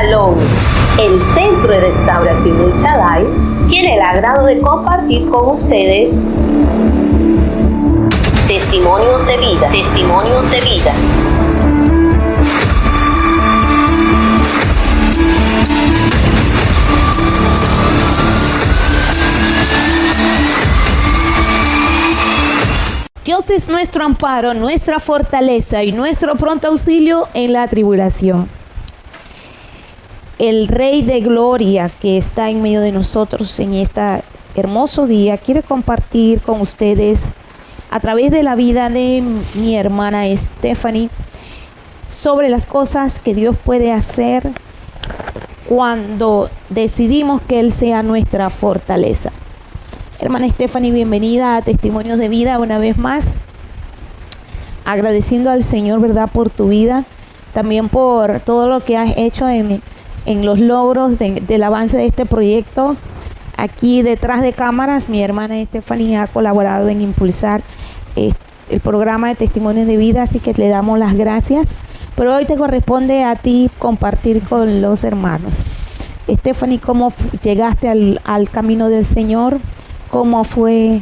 Shalom, el Centro de Restauración El Shaddai, tiene el agrado de compartir con ustedes testimonios de vida, testimonios de vida. Dios es nuestro amparo, nuestra fortaleza y nuestro pronto auxilio en la tribulación. El Rey de Gloria que está en medio de nosotros en este hermoso día quiere compartir con ustedes a través de la vida de mi hermana Stephanie sobre las cosas que Dios puede hacer cuando decidimos que Él sea nuestra fortaleza. Hermana Stephanie, bienvenida a Testimonios de Vida una vez más. Agradeciendo al Señor, ¿verdad?, por tu vida. También por todo lo que has hecho en los logros del avance de este proyecto. Aquí detrás de cámaras, mi hermana Stephanie ha colaborado en impulsar el programa de Testimonios de Vida, así que le damos las gracias. Pero hoy te corresponde a ti compartir con los hermanos. Stephanie, ¿cómo llegaste al camino del Señor? ¿Cómo fue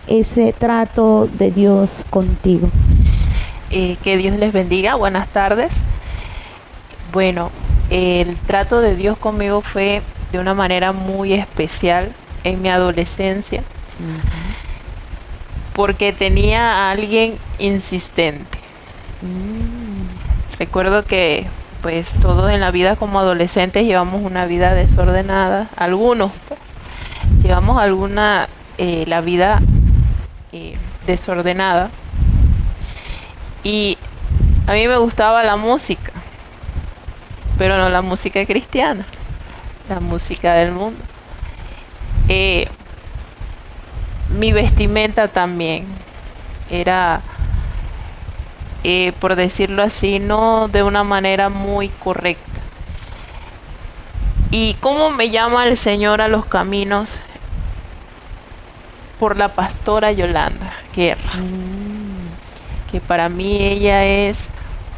ese trato de Dios contigo? Que Dios les bendiga, buenas tardes. Bueno, el trato de Dios conmigo fue de una manera muy especial en mi adolescencia, porque tenía a alguien insistente. Recuerdo que pues todos en la vida como adolescentes llevamos una vida desordenada, algunos pues, llevamos la vida desordenada, y a mí me gustaba la música, pero no la música cristiana, la música del mundo. Mi vestimenta también era, por decirlo así, no de una manera muy correcta. ¿Y cómo me llama el Señor a los caminos? Por la pastora Yolanda Guerra, que para mí ella es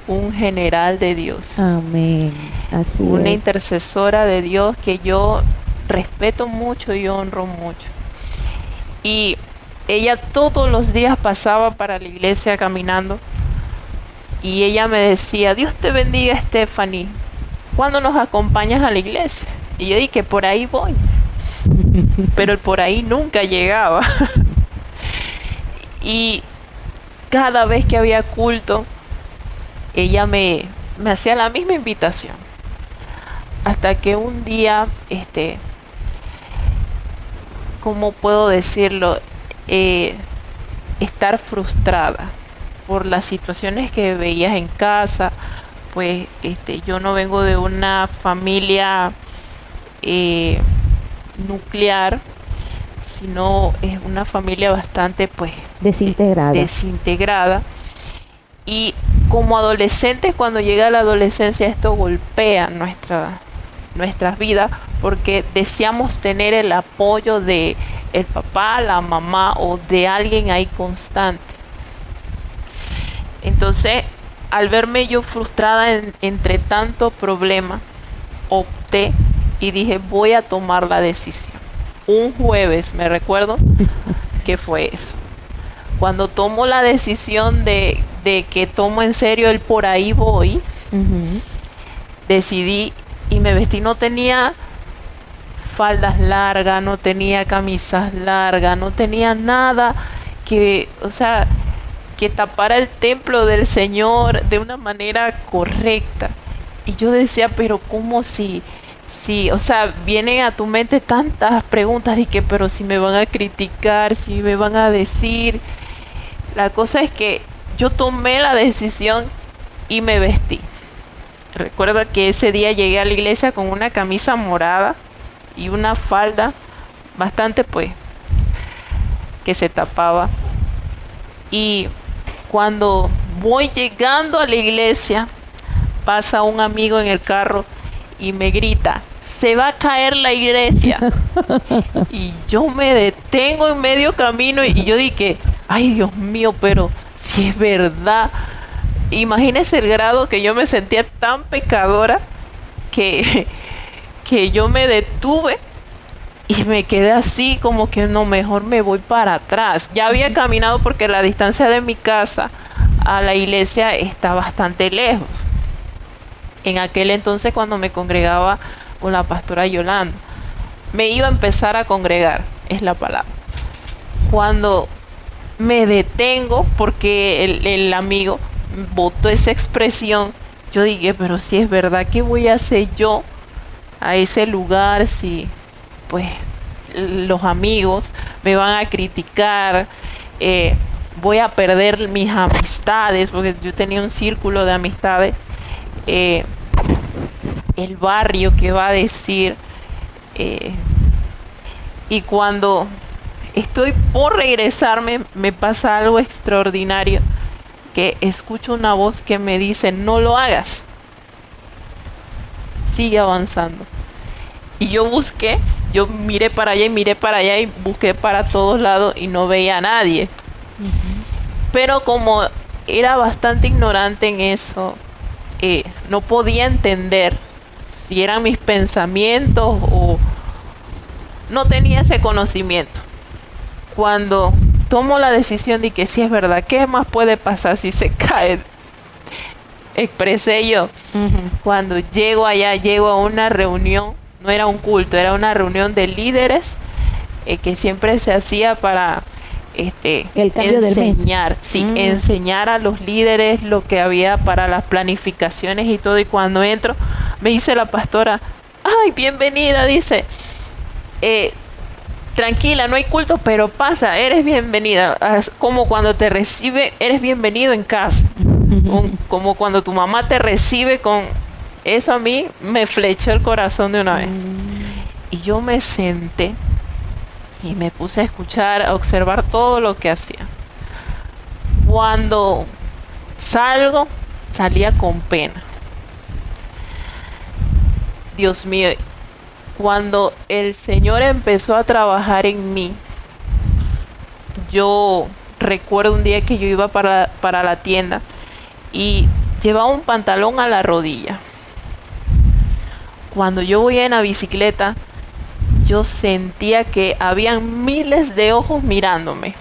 un general de Dios. Amén. Así una es. Intercesora de Dios que yo respeto mucho y honro mucho. Y ella todos los días pasaba para la iglesia caminando, y ella me decía: Dios te bendiga, Stephanie, ¿cuándo nos acompañas a la iglesia? Y yo dije: por ahí voy. Pero el por ahí nunca llegaba. Y cada vez que había culto, ella me hacía la misma invitación. Hasta que un día, ¿cómo puedo decirlo? Estar frustrada por las situaciones que veías en casa. Pues yo no vengo de una familia nuclear, sino es una familia bastante pues desintegrada. Y como adolescentes, cuando llega la adolescencia, esto golpea nuestras vidas, porque deseamos tener el apoyo de el papá, la mamá o de alguien ahí constante. Entonces, al verme yo frustrada entre tanto problema, opté y dije: voy a tomar la decisión. Un jueves, me recuerdo que fue eso, cuando tomo la decisión de que tomo en serio el por ahí voy. Decidí y me vestí. No tenía faldas largas, no tenía camisas largas, no tenía nada que tapara el templo del Señor de una manera correcta. Y yo decía: pero ¿cómo si vienen a tu mente tantas preguntas y que, pero si me van a criticar, si me van a decir? La cosa es que yo tomé la decisión y me vestí. Recuerdo que ese día llegué a la iglesia con una camisa morada y una falda bastante pues que se tapaba. Y cuando voy llegando a la iglesia, pasa un amigo en el carro y me grita: se va a caer la iglesia. Y yo me detengo en medio camino y yo dije: ay, Dios mío, pero si es verdad. Imagínese el grado que yo me sentía tan pecadora que, que yo me detuve y me quedé así como que no, mejor me voy para atrás. Ya había caminado porque la distancia de mi casa a la iglesia está bastante lejos. En aquel entonces, cuando me congregaba con la pastora Yolanda, me iba a empezar a congregar, es la palabra. Cuando me detengo porque el amigo botó esa expresión, yo dije, pero si es verdad, ¿qué voy a hacer yo a ese lugar si pues los amigos me van a criticar? Voy a perder mis amistades, porque yo tenía un círculo de amistades. El barrio que va a decir. Y cuando estoy por regresarme, me pasa algo extraordinario, que escucho una voz que me dice, no lo hagas, sigue avanzando. Y yo miré para allá y miré para allá y busqué para todos lados y no veía a nadie. Pero como era bastante ignorante en eso, no podía entender si eran mis pensamientos o no tenía ese conocimiento. Cuando tomo la decisión de que sí es verdad, ¿qué más puede pasar si se cae? Expresé yo. Cuando llego allá, llego a una reunión, no era un culto, era una reunión de líderes que siempre se hacía para el cambio enseñar, del mes. enseñar a los líderes lo que había para las planificaciones y todo. Y cuando entro, me dice la pastora, ay, bienvenida, dice, tranquila, no hay culto, pero pasa, eres bienvenida. Como cuando te recibe, eres bienvenido en casa. Como cuando tu mamá te recibe con eso, a mí me flechó el corazón de una vez. Y yo me senté y me puse a escuchar, a observar todo lo que hacía. Cuando salía con pena. Dios mío, cuando el Señor empezó a trabajar en mí, yo recuerdo un día que yo iba para la tienda y llevaba un pantalón a la rodilla. Cuando yo voy en la bicicleta, yo sentía que habían miles de ojos mirándome.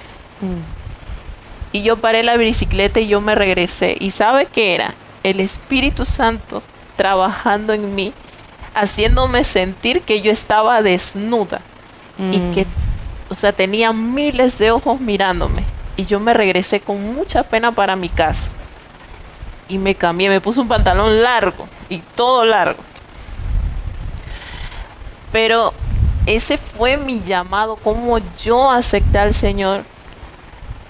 Y yo paré la bicicleta y yo me regresé. ¿Y sabe qué era? El Espíritu Santo trabajando en mí, haciéndome sentir que yo estaba desnuda. Y que, o sea, tenía miles de ojos mirándome. Y yo me regresé con mucha pena para mi casa. Y me cambié, me puse un pantalón largo y todo largo. Pero ese fue mi llamado, como yo acepté al Señor,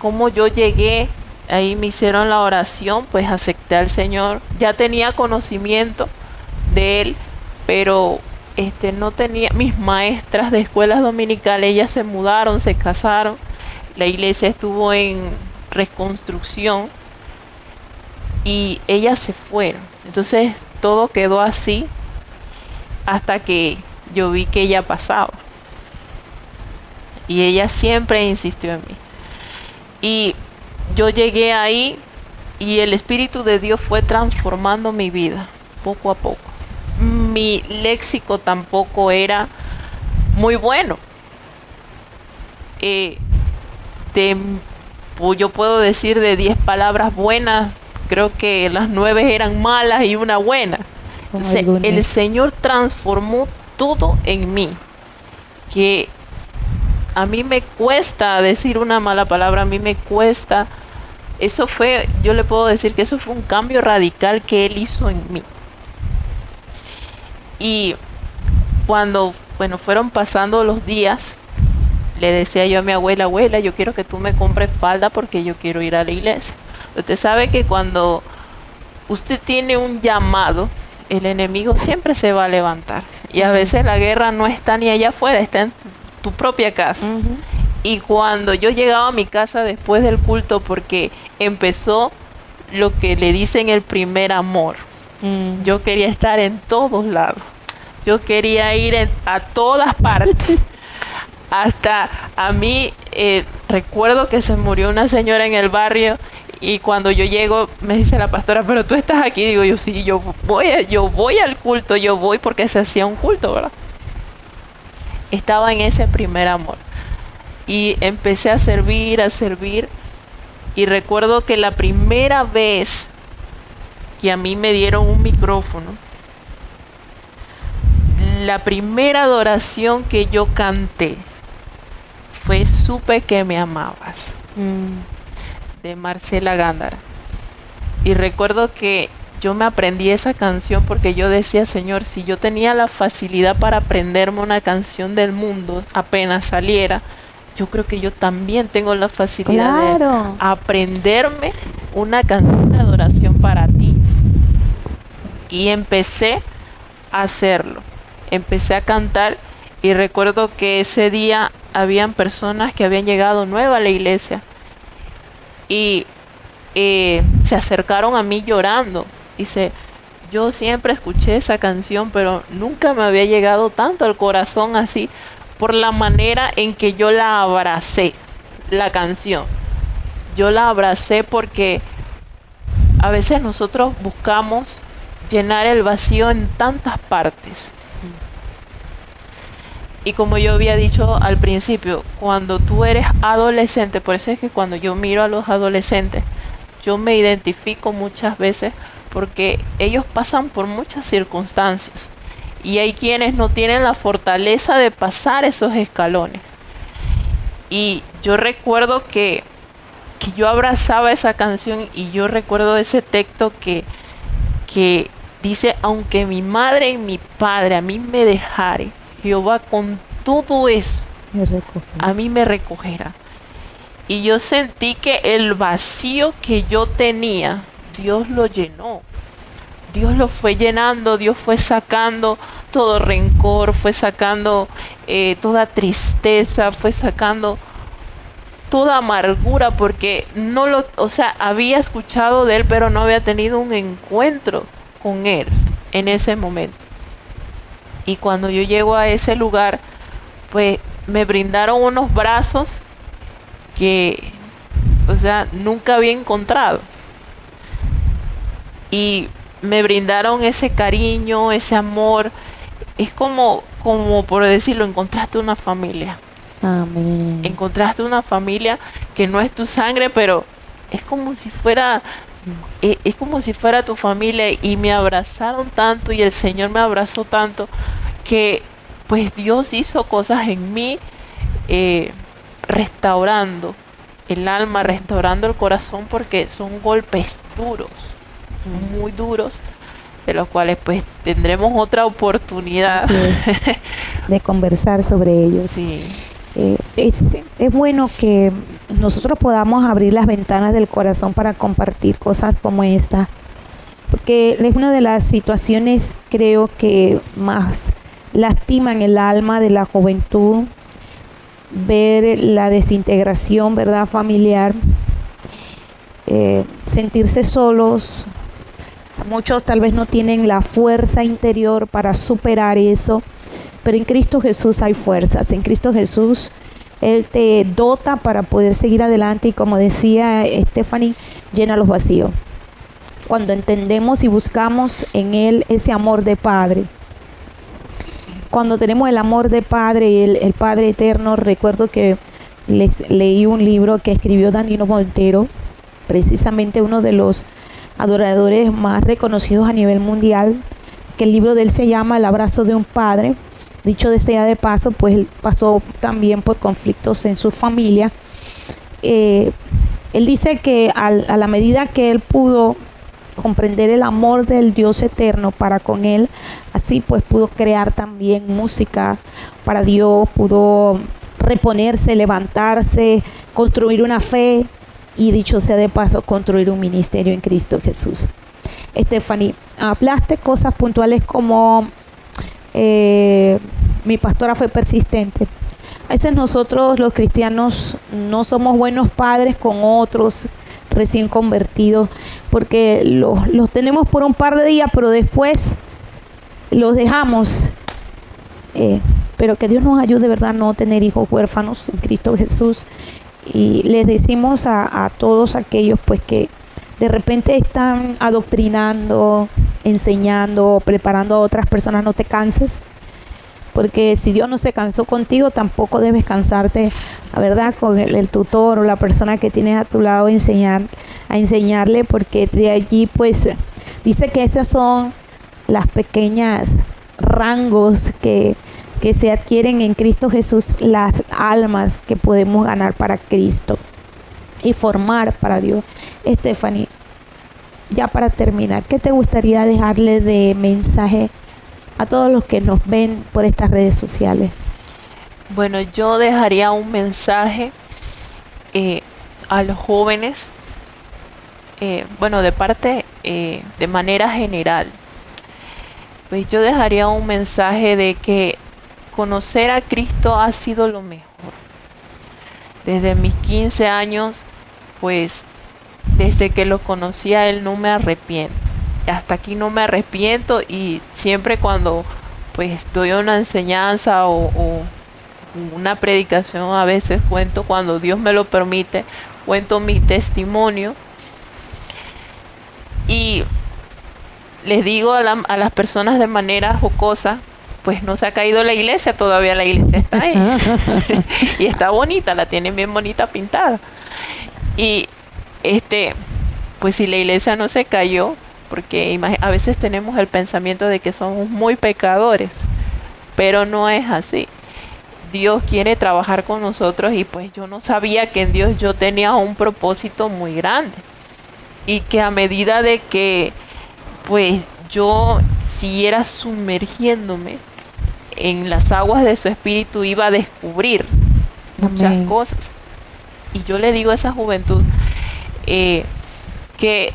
como yo llegué, ahí me hicieron la oración, pues acepté al Señor. Ya tenía conocimiento de Él, pero no tenía, mis maestras de escuelas dominicales, ellas se mudaron, se casaron, la iglesia estuvo en reconstrucción y ellas se fueron. Entonces todo quedó así hasta que yo vi que ella pasaba. Y ella siempre insistió en mí. Y yo llegué ahí y el Espíritu de Dios fue transformando mi vida poco a poco. Mi léxico tampoco era muy bueno. Yo puedo decir de 10 palabras buenas, creo que las 9 eran malas y una buena. Entonces, el Señor transformó todo en mí, que a mí me cuesta decir una mala palabra, a mí me cuesta. Eso fue, yo le puedo decir que eso fue un cambio radical que Él hizo en mí. Y cuando, fueron pasando los días, le decía yo a mi abuela, abuela, yo quiero que tú me compres falda porque yo quiero ir a la iglesia. Usted sabe que cuando usted tiene un llamado, el enemigo siempre se va a levantar. Y a veces la guerra no está ni allá afuera, está en tu propia casa. Y cuando yo llegaba a mi casa después del culto, porque empezó lo que le dicen el primer amor. Yo quería estar en todos lados. Yo quería ir a todas partes. Hasta a mí, recuerdo que se murió una señora en el barrio Y cuando yo llego, me dice la pastora, pero tú estás aquí. Digo yo, sí, yo voy al culto, yo voy porque se hacía un culto, ¿verdad? Estaba en ese primer amor. Y empecé a servir. Y recuerdo que la primera vez que a mí me dieron un micrófono, la primera adoración que yo canté fue Supe que me amabas, de Marcela Gándara. Y recuerdo que yo me aprendí esa canción porque yo decía, Señor, si yo tenía la facilidad para aprenderme una canción del mundo apenas saliera, yo creo que yo también tengo la facilidad de aprenderme una canción de adoración para ti. Y empecé a hacerlo, empecé a cantar. Y recuerdo que ese día habían personas que habían llegado nuevas a la iglesia y se acercaron a mí llorando. Dice, yo siempre escuché esa canción, pero nunca me había llegado tanto al corazón así, por la manera en que yo la abracé, la canción. Yo la abracé porque a veces nosotros buscamos llenar el vacío en tantas partes. Y como yo había dicho al principio, cuando tú eres adolescente, por eso es que cuando yo miro a los adolescentes, yo me identifico muchas veces porque ellos pasan por muchas circunstancias. Y hay quienes no tienen la fortaleza de pasar esos escalones. Y yo recuerdo que yo abrazaba esa canción y yo recuerdo ese texto que dice, aunque mi madre y mi padre a mí me dejare, Jehová con todo eso a mí me recogerá. Y yo sentí que el vacío que yo tenía, Dios lo llenó. Dios lo fue llenando, Dios fue sacando todo rencor, fue sacando toda tristeza, fue sacando toda amargura, porque había escuchado de Él, pero no había tenido un encuentro con Él en ese momento. Y cuando yo llego a ese lugar, pues me brindaron unos brazos que, nunca había encontrado. Y me brindaron ese cariño, ese amor. Es como por decirlo, encontraste una familia. Amén. Encontraste una familia que no es tu sangre, pero es como si fuera tu familia. Y me abrazaron tanto y el Señor me abrazó tanto que pues Dios hizo cosas en mí, restaurando el alma, restaurando el corazón, porque son golpes duros, muy duros, de los cuales pues tendremos otra oportunidad de conversar sobre ellos. Sí. Es bueno que nosotros podamos abrir las ventanas del corazón para compartir cosas como esta, porque es una de las situaciones, creo, que más lastiman el alma de la juventud, ver la desintegración, ¿verdad?, familiar, sentirse solos. Muchos tal vez no tienen la fuerza interior para superar eso, pero en Cristo Jesús hay fuerzas. En Cristo Jesús Él te dota para poder seguir adelante, y como decía Stephanie, llena los vacíos. Cuando entendemos y buscamos en Él ese amor de Padre, cuando tenemos el amor de Padre, el Padre eterno. Recuerdo que leí un libro que escribió Danilo Montero, precisamente uno de los adoradores más reconocidos a nivel mundial, que el libro de él se llama El abrazo de un padre. Dicho sea de paso, pues él pasó también por conflictos en su familia. Él dice que a la medida que él pudo comprender el amor del Dios eterno para con él, así pues pudo crear también música para Dios, pudo reponerse, levantarse, construir una fe y, dicho sea de paso, construir un ministerio en Cristo Jesús. Stephanie, hablaste cosas puntuales como mi pastora fue persistente. A veces nosotros los cristianos no somos buenos padres con otros recién convertidos, porque los tenemos por un par de días, pero después los dejamos. Pero que Dios nos ayude, ¿verdad?, no tener hijos huérfanos en Cristo Jesús. Y les decimos a todos aquellos pues que de repente están adoctrinando, enseñando, preparando a otras personas, no te canses, porque si Dios no se cansó contigo, tampoco debes cansarte, la verdad, con el tutor o la persona que tienes a tu lado, a enseñarle, porque de allí pues dice que esas son las pequeñas rangos que se adquieren en Cristo Jesús, las almas que podemos ganar para Cristo y formar para Dios. Stephanie, ya para terminar, ¿qué te gustaría dejarle de mensaje a todos los que nos ven por estas redes sociales? Bueno, yo dejaría un mensaje a los jóvenes, bueno, de parte, de manera general. Pues yo dejaría un mensaje de que conocer a Cristo ha sido lo mejor. Desde mis 15 años, pues desde que lo conocí a Él no me arrepiento. Hasta aquí no me arrepiento, y siempre cuando pues doy una enseñanza o una predicación, a veces cuento, cuando Dios me lo permite, cuento mi testimonio y les digo a las personas de manera jocosa, pues no se ha caído la iglesia, todavía la iglesia está ahí. Y está bonita, la tienen bien bonita pintada. Y pues si la iglesia no se cayó, porque a veces tenemos el pensamiento de que somos muy pecadores, pero no es así. Dios quiere trabajar con nosotros, y pues yo no sabía que en Dios yo tenía un propósito muy grande, y que a medida de que pues yo siguiera sumergiéndome en las aguas de su espíritu, iba a descubrir muchas Amén. cosas. Y yo le digo a esa juventud que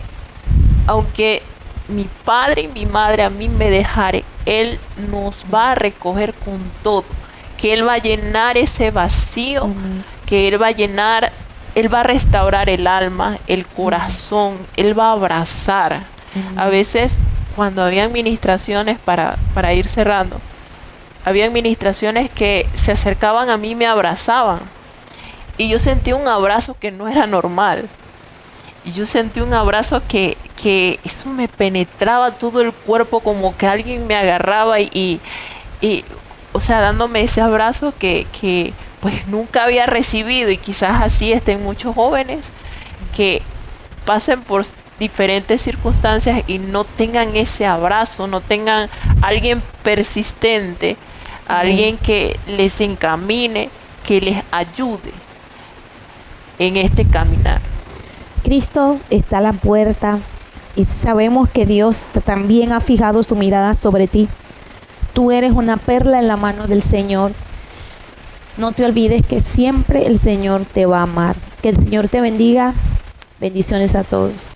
aunque mi padre y mi madre a mí me dejare, Él nos va a recoger con todo, que Él va a llenar ese vacío, Amén. que Él va a llenar, Él va a restaurar el alma, el corazón, Él va a abrazar. Amén. A veces cuando había administraciones, para ir cerrando, había administraciones que se acercaban a mí y me abrazaban, y yo sentí un abrazo que no era normal. Y yo sentí un abrazo que eso me penetraba todo el cuerpo, como que alguien me agarraba y o sea, dándome ese abrazo que pues nunca había recibido. Y quizás así estén muchos jóvenes que pasen por diferentes circunstancias y no tengan ese abrazo, no tengan alguien persistente, alguien que les encamine, que les ayude en este caminar. Cristo está a la puerta, y sabemos que Dios también ha fijado su mirada sobre ti. Tú eres una perla en la mano del Señor. No te olvides que siempre el Señor te va a amar. Que el Señor te bendiga. Bendiciones a todos.